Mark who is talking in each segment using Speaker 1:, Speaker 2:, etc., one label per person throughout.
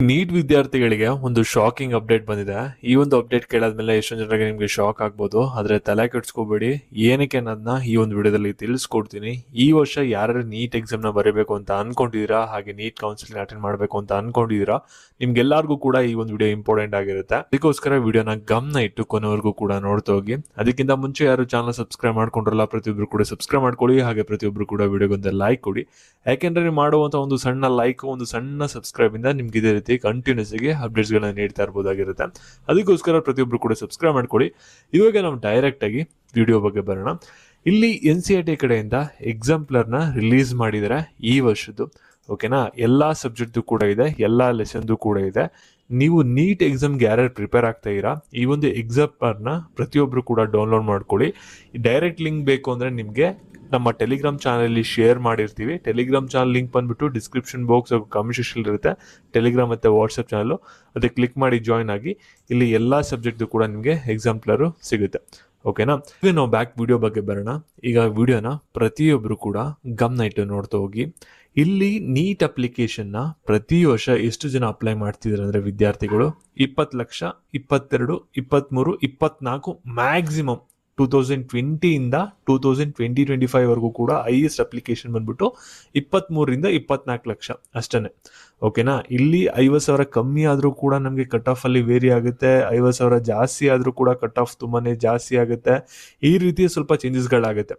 Speaker 1: Neat ವಿದ್ಯಾರ್ಥಿಗಳಿಗೆ ಒಂದು shocking update ಬಂದಿದೆ. ಈ ಒಂದು ಅಪ್ಡೇಟ್ ಕೇಳಾದ್ಮೇಲೆ ಎಷ್ಟೊಂದು ಜನರಿಗೆ ನಿಮಗೆ ಶಾಕ್ ಆಗ್ಬೋದು, ಆದ್ರೆ ತಲೆ ಕೆಡಿಸ್ಕೋಬೇಡಿ. ಏನಕ್ಕೆ ಅನ್ನೋದನ್ನ ಈ ಒಂದು ವಿಡಿಯೋದಲ್ಲಿ ತಿಳಿಸ್ಕೊಡ್ತೀನಿ. ಈ ವರ್ಷ ಯಾರು ನೀಟ್ ಎಕ್ಸಾಮ್ ನ ಬರೀಬೇಕು ಅಂತ ಅನ್ಕೊಂಡಿದೀರಾ, ಹಾಗೆ ನೀಟ್ ಕೌನ್ಸಿಲಿಂಗ್ ಅಟೆಂಡ್ ಮಾಡಬೇಕು ಅಂತ ಅನ್ಕೊಂಡಿದೀರಾ, ನಿಮ್ಗೆಲ್ಲರಿಗೂ ಕೂಡ ಈ ಒಂದು ವಿಡಿಯೋ ಇಂಪಾರ್ಟೆಂಟ್ ಆಗಿರುತ್ತೆ. ಅದಕ್ಕೋಸ್ಕರ ವಿಡಿಯೋನ ಗಮನ ಇಟ್ಟು ಕೊನೆವರೆಗೂ ಕೂಡ ನೋಡ್ತಾ ಹೋಗಿ. ಅದಕ್ಕಿಂತ ಮುಂಚೆ ಯಾರು ಚಾನಲ್ ಸಬ್ಸ್ಕ್ರೈಬ್ ಮಾಡ್ಕೊಂಡ್ರಲ್ಲ, ಪ್ರತಿಯೊಬ್ರು ಕೂಡ ಸಬ್ಸ್ಕ್ರೈಬ್ ಮಾಡ್ಕೊಳ್ಳಿ. ಹಾಗೆ ಪ್ರತಿಯೊಬ್ರು ಕೂಡ ವಿಡಿಯೋಗೊಂದು ಲೈಕ್ ಕೊಡಿ. ಯಾಕೆಂದ್ರೆ ನೀವು ಮಾಡುವಂತ ಒಂದು ಸಣ್ಣ ಲೈಕ್, ಒಂದು ಸಣ್ಣ ಸಬ್ಸ್ಕ್ರೈಬ್ ಇಂದ ನಿಮ್ಗೆ ಇದೇ ರೀತಿ ಕಂಟಿನ್ಯೂಸ್ ಆಗಿ ಅಪ್ಡೇಟ್ಸ್ ಗಳನ್ನ ನೀಡ್ತಾ ಇರಬಹುದಾಗಿರುತ್ತೆ. ಅದಕ್ಕೋಸ್ಕರ ಪ್ರತಿಯೊಬ್ರು ಕೂಡ ಸಬ್ಸ್ಕ್ರೈಬ್ ಮಾಡ್ಕೊಳ್ಳಿ. ಇವಾಗ ನಾವು ಡೈರೆಕ್ಟ್ ಆಗಿ ವಿಡಿಯೋ ಬಗ್ಗೆ ಬರೋಣ. ಇಲ್ಲಿ NCERT ಕಡೆಯಿಂದ ಎಕ್ಸಾಂಪ್ಲರ್ ನ ರಿಲೀಸ್ ಮಾಡಿದರೆ ಈ ವರ್ಷದ್ದು. ಓಕೆನಾ, ಎಲ್ಲಾ ಸಬ್ಜೆಕ್ಟ್ ಕೂಡ ಇದೆ, ಎಲ್ಲಾ ಲೆಸನ್ ಕೂಡ ಇದೆ. ನೀವು ನೀಟ್ ಎಕ್ಸಾಮ್ಗೆ ಯಾರ್ಯಾರು ಪ್ರಿಪೇರ್ ಆಗ್ತಾ ಇರಾ, ಈ ಒಂದು ಎಕ್ಸಾಂಪ್ಲರ್ ನ ಪ್ರತಿಯೊಬ್ರು ಕೂಡ ಡೌನ್ಲೋಡ್ ಮಾಡ್ಕೊಳ್ಳಿ. ಡೈರೆಕ್ಟ್ ಲಿಂಕ್ ಬೇಕು ಅಂದ್ರೆ ನಿಮ್ಗೆ ನಮ್ಮ ಟೆಲಿಗ್ರಾಮ್ ಚಾನಲ್ ಶೇರ್ ಮಾಡಿರ್ತೀವಿ. ಟೆಲಿಗ್ರಾಮ್ ಚಾನಲ್ ಲಿಂಕ್ ಬಂದ್ಬಿಟ್ಟು ಡಿಸ್ಕ್ರಿಪ್ಷನ್ ಬಾಕ್ಸ್ ಕಮೆಂಟ್ ಸೆಕ್ಷನ್ ಇರುತ್ತೆ. ಟೆಲಿಗ್ರಾಮ್ ಮತ್ತೆ ವಾಟ್ಸ್ಆಪ್ ಚಾನಲ್, ಅದಕ್ಕೆ ಕ್ಲಿಕ್ ಮಾಡಿ ಜಾಯ್ನ್ ಆಗಿ. ಇಲ್ಲಿ ಎಲ್ಲಾ ಸಬ್ಜೆಕ್ಟ್ ಕೂಡ ನಿಮಗೆ ಎಕ್ಸಾಂಪ್ಲರ್ ಸಿಗುತ್ತೆ. ಓಕೆನಾ, ಈಗ ನಾವು ಬ್ಯಾಕ್ ವಿಡಿಯೋ ಬಗ್ಗೆ ಬರೋಣ. ಈಗ ವಿಡಿಯೋನ ಪ್ರತಿಯೊಬ್ರು ಕೂಡ ಗಮನ ಇಟ್ಟು ನೋಡ್ತಾ ಹೋಗಿ. ಇಲ್ಲಿ ನೀಟ್ ಅಪ್ಲಿಕೇಶನ್ ನ ಪ್ರತಿ ವರ್ಷ ಎಷ್ಟು ಜನ ಅಪ್ಲೈ ಮಾಡ್ತಿದ್ದಾರೆ ಅಂದ್ರೆ ವಿದ್ಯಾರ್ಥಿಗಳು 20 ಲಕ್ಷ, 22, 23, 24 ಮ್ಯಾಕ್ಸಿಮಮ್ 2020 ಇಂದ 2025 ವರೆಗೂ ಕೂಡ ಹೈಯೆಸ್ಟ್ ಅಪ್ಲಿಕೇಶನ್ ಬಂದ್ಬಿಟ್ಟು 23ರಿಂದ 24 ಲಕ್ಷ ಅಷ್ಟೇ. ಓಕೆನಾ, ಇಲ್ಲಿ 50,000 ಕಮ್ಮಿ ಆದ್ರೂ ಕೂಡ ನಮಗೆ ಕಟ್ ಆಫ್ ಅಲ್ಲಿ ವೇರಿ ಆಗುತ್ತೆ, 50,000 ಜಾಸ್ತಿ ಆದ್ರೂ ಕೂಡ ಕಟ್ ಆಫ್ ತುಂಬಾನೇ ಜಾಸ್ತಿ ಆಗುತ್ತೆ. ಈ ರೀತಿ ಸ್ವಲ್ಪ ಚೇಂಜಸ್ಗಳಾಗುತ್ತೆ.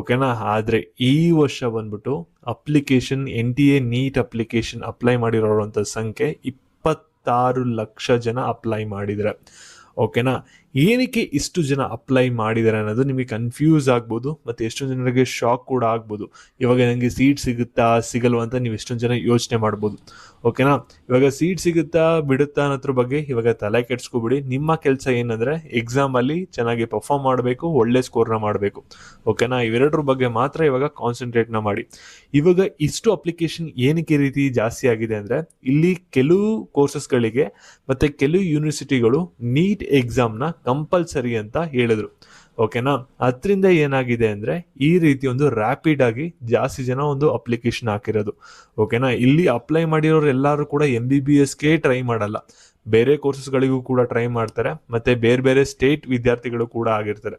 Speaker 1: ಓಕೆನಾ, ಆದ್ರೆ ಈ ವರ್ಷ ಬಂದ್ಬಿಟ್ಟು application NTA NEET application apply ಮಾಡಿರೋಂಥ ಸಂಖ್ಯೆ 26 ಲಕ್ಷ ಜನ ಅಪ್ಲೈ ಮಾಡಿದ್ರೆ. ಓಕೆನಾ, ಏನಕ್ಕೆ ಇಷ್ಟು ಜನ ಅಪ್ಲೈ ಮಾಡಿದ್ದಾರೆ ಅನ್ನೋದು ನಿಮಗೆ ಕನ್ಫ್ಯೂಸ್ ಆಗ್ಬೋದು, ಮತ್ತೆ ಎಷ್ಟೊಂದು ಜನರಿಗೆ ಶಾಕ್ ಕೂಡ ಆಗ್ಬೋದು. ಇವಾಗ ನನಗೆ ಸೀಟ್ ಸಿಗುತ್ತಾ ಸಿಗಲ್ವಾ ಅಂತ ನೀವು ಎಷ್ಟೊಂದು ಜನ ಯೋಚನೆ ಮಾಡ್ಬೋದು. ಓಕೆನಾ, ಇವಾಗ ಸೀಟ್ ಸಿಗುತ್ತಾ ಬಿಡುತ್ತಾ ಅನ್ನೋದ್ರ ಬಗ್ಗೆ ಇವಾಗ ತಲೆ ಕೆಡ್ಸ್ಕೊಬಿಡಿ. ನಿಮ್ಮ ಕೆಲಸ ಏನಂದ್ರೆ ಎಕ್ಸಾಮ್ ಅಲ್ಲಿ ಚೆನ್ನಾಗಿ ಪರ್ಫಾರ್ಮ್ ಮಾಡಬೇಕು, ಒಳ್ಳೆ ಸ್ಕೋರ್ನ ಮಾಡಬೇಕು. ಓಕೆನಾ, ಇವೆರಡರ ಬಗ್ಗೆ ಮಾತ್ರ ಇವಾಗ ಕಾನ್ಸಂಟ್ರೇಟ್ ನ ಮಾಡಿ. ಇವಾಗ ಇಷ್ಟು ಅಪ್ಲಿಕೇಶನ್ ಏನಕ್ಕೆ ರೀತಿ ಜಾಸ್ತಿ ಆಗಿದೆ ಅಂದ್ರೆ, ಇಲ್ಲಿ ಕೆಲವು ಕೋರ್ಸಸ್ಗಳಿಗೆ ಮತ್ತೆ ಕೆಲವು ಯೂನಿವರ್ಸಿಟಿಗಳು ನೀಟ್ ಎಕ್ಸಾಮ್ ನ ಕಂಪಲ್ಸರಿ ಅಂತ ಹೇಳಿದ್ರು. ಓಕೆನಾ, ಅದರಿಂದ ಏನಾಗಿದೆ ಅಂದ್ರೆ ಈ ರೀತಿ ಒಂದು ರ್ಯಾಪಿಡ್ ಆಗಿ ಜಾಸ್ತಿ ಜನ ಒಂದು ಅಪ್ಲಿಕೇಶನ್ ಹಾಕಿರೋದು. ಓಕೆನಾ, ಇಲ್ಲಿ ಅಪ್ಲೈ ಮಾಡಿರೋರು ಎಲ್ಲರೂ ಕೂಡ MBBSಗೆ ಟ್ರೈ ಮಾಡಲ್ಲ, ಬೇರೆ ಕೋರ್ಸಸ್ಗಳಿಗೂ ಕೂಡ ಟ್ರೈ ಮಾಡ್ತಾರೆ, ಮತ್ತೆ ಬೇರೆ ಬೇರೆ ಸ್ಟೇಟ್ ವಿದ್ಯಾರ್ಥಿಗಳು ಕೂಡ ಆಗಿರ್ತಾರೆ.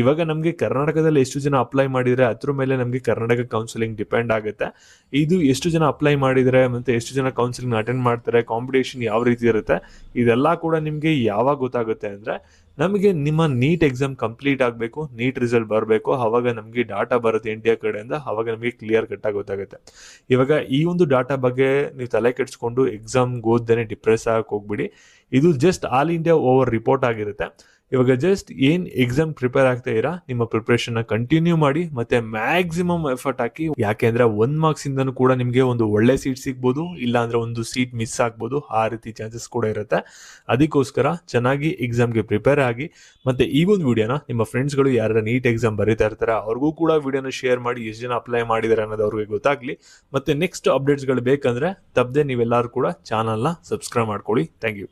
Speaker 1: ಇವಾಗ ನಮಗೆ ಕರ್ನಾಟಕದಲ್ಲಿ ಎಷ್ಟು ಜನ ಅಪ್ಲೈ ಮಾಡಿದ್ರೆ ಅದ್ರ ಮೇಲೆ ನಮಗೆ ಕರ್ನಾಟಕ ಕೌನ್ಸಿಲಿಂಗ್ ಡಿಪೆಂಡ್ ಆಗುತ್ತೆ. ಇದು ಎಷ್ಟು ಜನ ಅಪ್ಲೈ ಮಾಡಿದ್ರೆ ಮತ್ತೆ ಎಷ್ಟು ಜನ ಕೌನ್ಸಿಲಿಂಗ್ ಅಟೆಂಡ್ ಮಾಡ್ತಾರೆ, ಕಾಂಪಿಟೇಷನ್ ಯಾವ ರೀತಿ ಇರುತ್ತೆ, ಇದೆಲ್ಲ ಕೂಡ ನಿಮಗೆ ಯಾವಾಗ ಗೊತ್ತಾಗುತ್ತೆ ಅಂದ್ರೆ ನಮಗೆ ನಿಮ್ಮ ನೀಟ್ ಎಕ್ಸಾಮ್ ಕಂಪ್ಲೀಟ್ ಆಗಬೇಕು, ನೀಟ್ ರಿಸಲ್ಟ್ ಬರಬೇಕು, ಅವಾಗ ನಮಗೆ ಡಾಟಾ ಬರುತ್ತೆ NTA ಕಡೆಯಿಂದ, ಅವಾಗ ನಮಗೆ ಕ್ಲಿಯರ್ ಕಟ್ ಆಗಿ ಗೊತ್ತಾಗುತ್ತೆ. ಇವಾಗ ಈ ಒಂದು ಡಾಟಾ ಬಗ್ಗೆ ನೀವು ತಲೆ ಕೆಡಿಸ್ಕೊಂಡು ಎಕ್ಸಾಮ್ಗೆ ಓದ್ದೇನೆ ಡಿಪ್ರೆಸ್ ಆಗಕ್ಕೆ ಹೋಗ್ಬಿಡಿ. ಇದು just all India over report ಆಗಿರುತ್ತೆ. ಇವಾಗ ಜಸ್ಟ್ ಏನ್ ಎಕ್ಸಾಮ್ ಪ್ರಿಪೇರ್ ಆಗ್ತಾ ಇರಾ, ನಿಮ್ಮ ಪ್ರಿಪರೇಷನ್ ನ ಕಂಟಿನ್ಯೂ ಮಾಡಿ, ಮತ್ತೆ ಮ್ಯಾಕ್ಸಿಮಮ್ ಎಫರ್ಟ್ ಹಾಕಿ. ಯಾಕೆಂದ್ರೆ 1 ಮಾರ್ಕ್ಸ್ ಇಂದನೂ ಕೂಡ ನಿಮ್ಗೆ ಒಂದು ಒಳ್ಳೆ ಸೀಟ್ ಸಿಗ್ಬೋದು, ಇಲ್ಲ ಅಂದ್ರೆ ಒಂದು ಸೀಟ್ ಮಿಸ್ ಆಗ್ಬೋದು. ಆ ರೀತಿ ಚಾನ್ಸಸ್ ಕೂಡ ಇರುತ್ತೆ. ಅದಕ್ಕೋಸ್ಕರ ಚೆನ್ನಾಗಿ ಎಕ್ಸಾಮ್ಗೆ ಪ್ರಿಪೇರ್ ಆಗಿ. ಮತ್ತೆ ಈ ಒಂದು ವಿಡಿಯೋನ ನಿಮ್ಮ ಫ್ರೆಂಡ್ಸ್ಗಳು ಯಾರು ನೀಟ್ ಎಕ್ಸಾಮ್ ಬರೀತಾ ಇರ್ತಾರೆ ಅವ್ರಿಗೂ ಕೂಡ ವಿಡಿಯೋನ ಶೇರ್ ಮಾಡಿ, ಎಷ್ಟು ಜನ ಅಪ್ಲೈ ಮಾಡಿದ್ದಾರೆ ಅನ್ನೋದು ಅವ್ರಿಗೆ ಗೊತ್ತಾಗ್ಲಿ. ಮತ್ತೆ ನೆಕ್ಸ್ಟ್ ಅಪ್ಡೇಟ್ಸ್ ಗಳು ಬೇಕಂದ್ರೆ ತಪ್ಪದೆ ನೀವೆಲ್ಲರೂ ಕೂಡ ಚಾನಲ್ನ ಸಬ್ಸ್ಕ್ರೈಬ್ ಮಾಡ್ಕೊಳ್ಳಿ. Thank you.